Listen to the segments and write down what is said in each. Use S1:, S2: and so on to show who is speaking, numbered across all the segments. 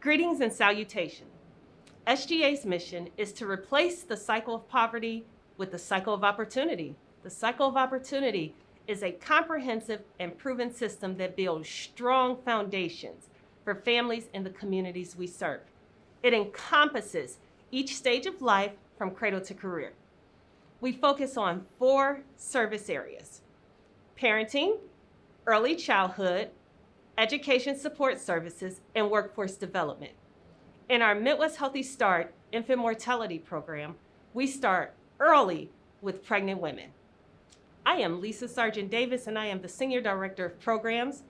S1: Greetings and salutation. SGA's mission is to replace the cycle of poverty with the cycle of opportunity. The cycle of opportunity is a comprehensive and proven system that builds strong foundations for families in the communities we serve. It encompasses each stage of life from cradle to career. We focus on 4 service areas: parenting, early childhood, education support services, and workforce development. In our Midwest Healthy Start infant mortality program, we start early with pregnant women. I am Lisa Sargent-Davis, and I am the Senior Director of Programs,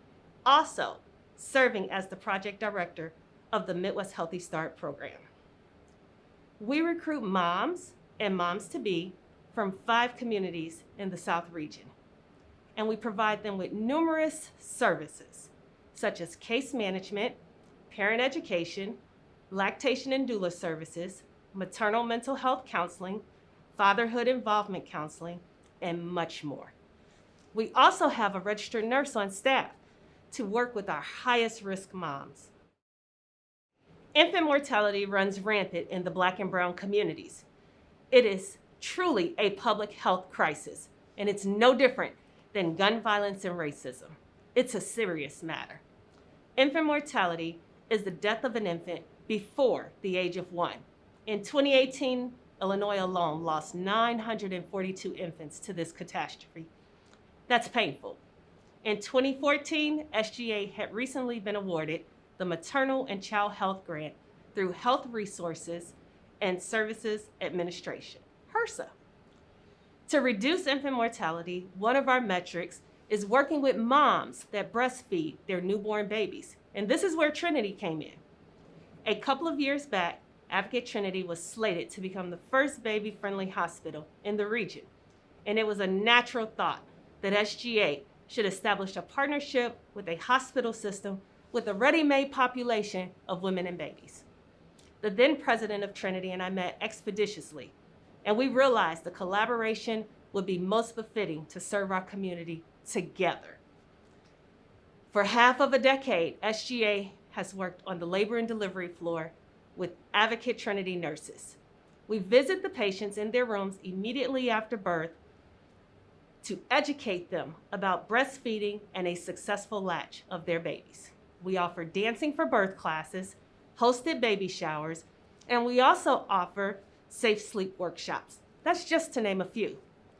S1: also serving as the Project Director of the Midwest Healthy Start program. We recruit moms and moms-to-be from 5 communities in the South region, and we provide them with numerous services, such as case management, parent education, lactation and doula services, maternal mental health counseling, fatherhood involvement counseling, and much more. We also have a registered nurse on staff to work with our highest risk moms. Infant mortality runs rampant in the Black and brown communities. It is truly a public health crisis, and it's no different than gun violence and racism. It's a serious matter. Infant mortality is the death of an infant before the age of 1. In 2018, Illinois alone lost 942 infants to this catastrophe. That's painful. In 2014, SGA had recently been awarded the Maternal and Child Health Grant through Health Resources and Services Administration, HRSA. To reduce infant mortality, one of our metrics is working with moms that breastfeed their newborn babies. And this is where Trinity came in. A couple of years back, Advocate Trinity was slated to become the first baby-friendly hospital in the region. And it was a natural thought that SGA should establish a partnership with a hospital system with a ready-made population of women and babies. The then president of Trinity and I met expeditiously, and we realized the collaboration would be most befitting to serve our community together. For half of a decade, SGA has worked on the labor and delivery floor with Advocate Trinity nurses. We visit the patients in their rooms immediately after birth to educate them about breastfeeding and a successful latch of their babies. We offer dancing for birth classes, hosted baby showers, and we also offer safe sleep workshops. That's just to name a few.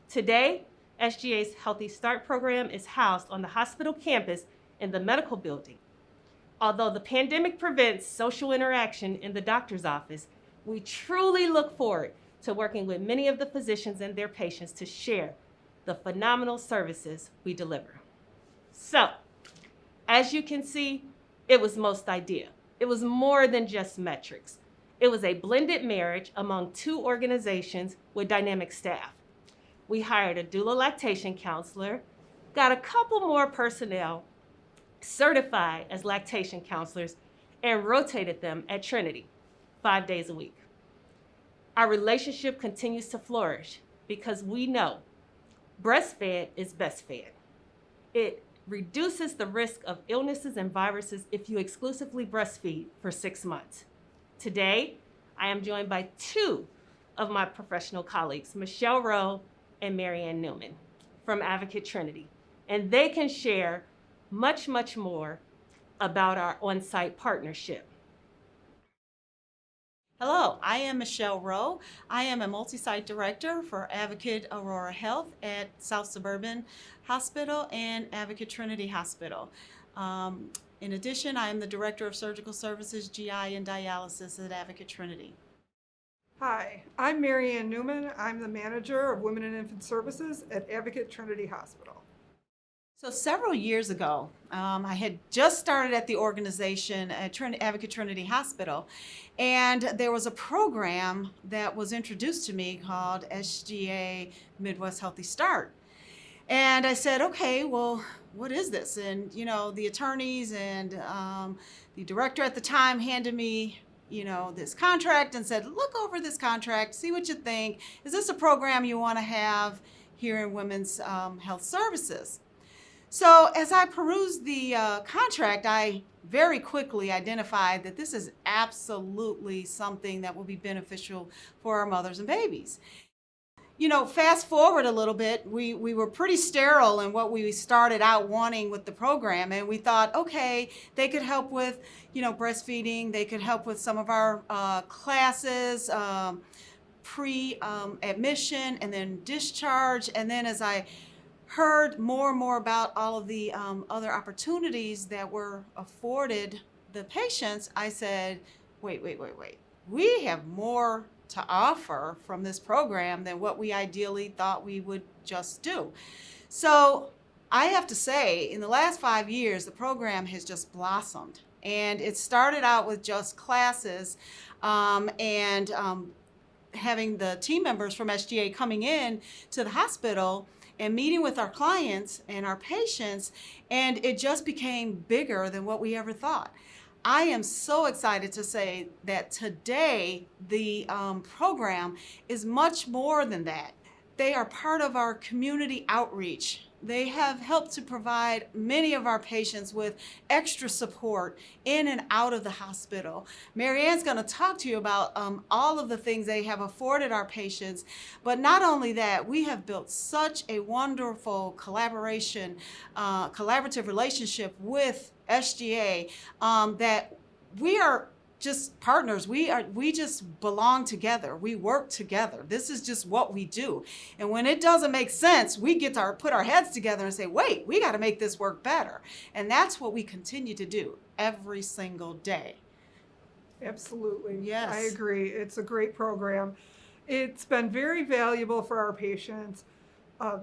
S1: Today, SGA's Healthy Start program is housed on the hospital campus in the medical building. Although the pandemic prevents social interaction in the doctor's office, we truly look forward to working with many of the physicians and their patients to share the phenomenal services we deliver. So, as you can see, it was most ideal. It was more than just metrics. It was a blended marriage among 2 organizations with dynamic staff. We hired a doula lactation counselor, got a couple more personnel certified as lactation counselors, and rotated them at Trinity 5 days a week. Our relationship continues to flourish because we know breastfed is best fed. It reduces the risk of illnesses and viruses if you exclusively breastfeed for 6 months. Today, I am joined by 2 of my professional colleagues, Michelle Rowe and Marianne Newman from Advocate Trinity, and they can share much, much more about our on-site partnership.
S2: Hello, I am Michelle Rowe. I am a multi-site director for Advocate Aurora Health at South Suburban Hospital and Advocate Trinity Hospital. In addition, I am the Director of Surgical Services, GI, and Dialysis at Advocate Trinity.
S3: Hi, I'm Marianne Newman. I'm the Manager of Women and Infant Services at Advocate Trinity Hospital.
S2: So several years ago, I had just started at the organization at Advocate Trinity Hospital, and there was a program that was introduced to me called SGA Midwest Healthy Start. And I said, okay, well, what is this? And, you know, the attorneys and the director at the time handed me, you know, this contract and said, look over this contract, see what you think. Is this a program you want to have here in Women's Health Services? So as I perused the contract, I very quickly identified that this is absolutely something that will be beneficial for our mothers and babies. You know, fast forward a little bit, we were pretty sterile in what we started out wanting with the program, and we thought, okay, they could help with, you know, breastfeeding, they could help with some of our classes, pre-admission and then discharge, and then as I heard more and more about all of the other opportunities that were afforded the patients, I said, wait. We have more to offer from this program than what we ideally thought we would just do. So I have to say, in the last 5 years, the program has just blossomed. And it started out with just classes and having the team members from SGA coming in to the hospital and meeting with our clients and our patients, and it just became bigger than what we ever thought. I am so excited to say that today the program is much more than that. They are part of our community outreach. They have helped to provide many of our patients with extra support in and out of the hospital. Marianne's going to talk to you about all of the things they have afforded our patients. But not only that, we have built such a wonderful collaborative relationship with SGA that we are just partners. We just belong together. We work together. This is just what we do. And when it doesn't make sense, we get to put our heads together and say, wait, we got to make this work better. And that's what we continue to do every single day.
S3: Absolutely.
S2: Yes.
S3: I agree. It's a great program. It's been very valuable for our patients.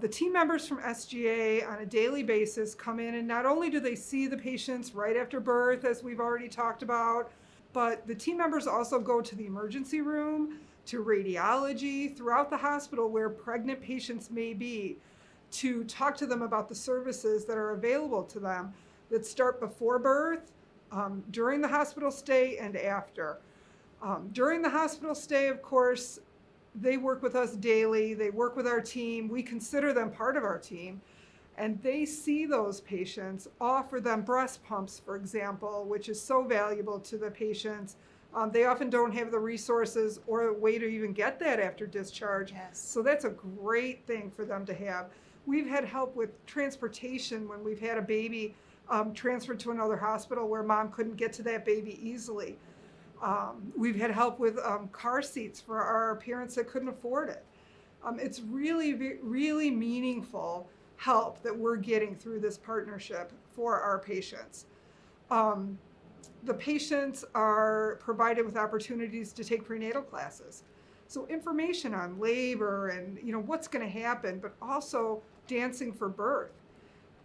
S3: The team members from SGA on a daily basis come in, and not only do they see the patients right after birth, as we've already talked about, but the team members also go to the emergency room, to radiology, throughout the hospital where pregnant patients may be, to talk to them about the services that are available to them that start before birth, during the hospital stay, and after. During the hospital stay, of course, they work with us daily. They work with our team. We consider them part of our team. And they see those patients, offer them breast pumps, for example, which is so valuable to the patients. They often don't have the resources or a way to even get that after discharge.
S2: Yes.
S3: So that's a great thing for them to have. We've had help with transportation when we've had a baby transferred to another hospital where mom couldn't get to that baby easily. We've had help with car seats for our parents that couldn't afford it. It's really, really meaningful help that we're getting through this partnership for our patients. The patients are provided with opportunities to take prenatal classes. So information on labor and what's going to happen, but also dancing for birth.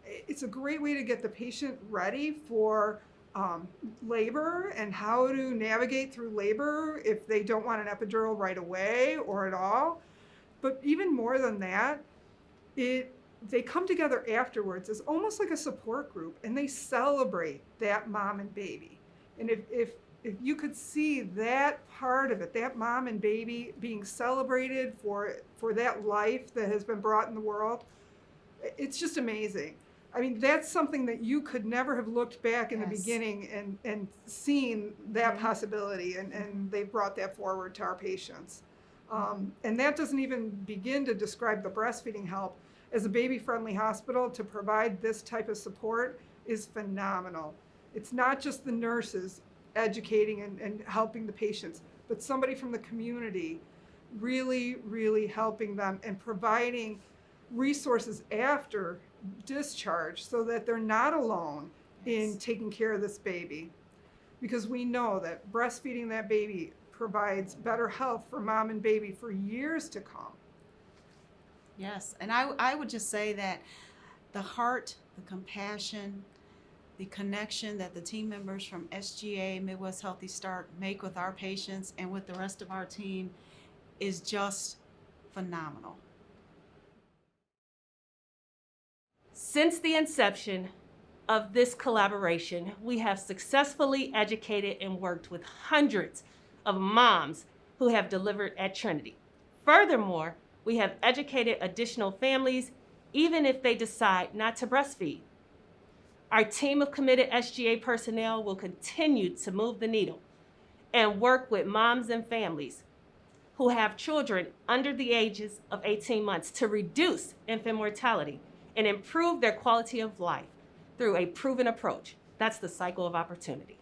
S3: It's a great way to get the patient ready for labor and how to navigate through labor if they don't want an epidural right away or at all. But even more than that, they come together afterwards as almost like a support group, and they celebrate that mom and baby. And if you could see that part of it, that mom and baby being celebrated for that life that has been brought in the world, it's just amazing. I mean, that's something that you could never have looked back in the beginning and seen that possibility, and they've brought that forward to our patients. And that doesn't even begin to describe the breastfeeding help. As a baby-friendly hospital, to provide this type of support is phenomenal. It's not just the nurses educating and helping the patients, but somebody from the community really, really helping them and providing resources after discharge so that they're not alone in taking care of this baby. Because we know that breastfeeding that baby provides better health for mom and baby for years to come.
S2: Yes, and I would just say that the heart, the compassion, the connection that the team members from SGA, Midwest Healthy Start, make with our patients and with the rest of our team is just phenomenal.
S1: Since the inception of this collaboration, we have successfully educated and worked with hundreds of moms who have delivered at Trinity. Furthermore, we have educated additional families, even if they decide not to breastfeed. Our team of committed SGA personnel will continue to move the needle and work with moms and families who have children under the ages of 18 months to reduce infant mortality and improve their quality of life through a proven approach. That's the cycle of opportunity.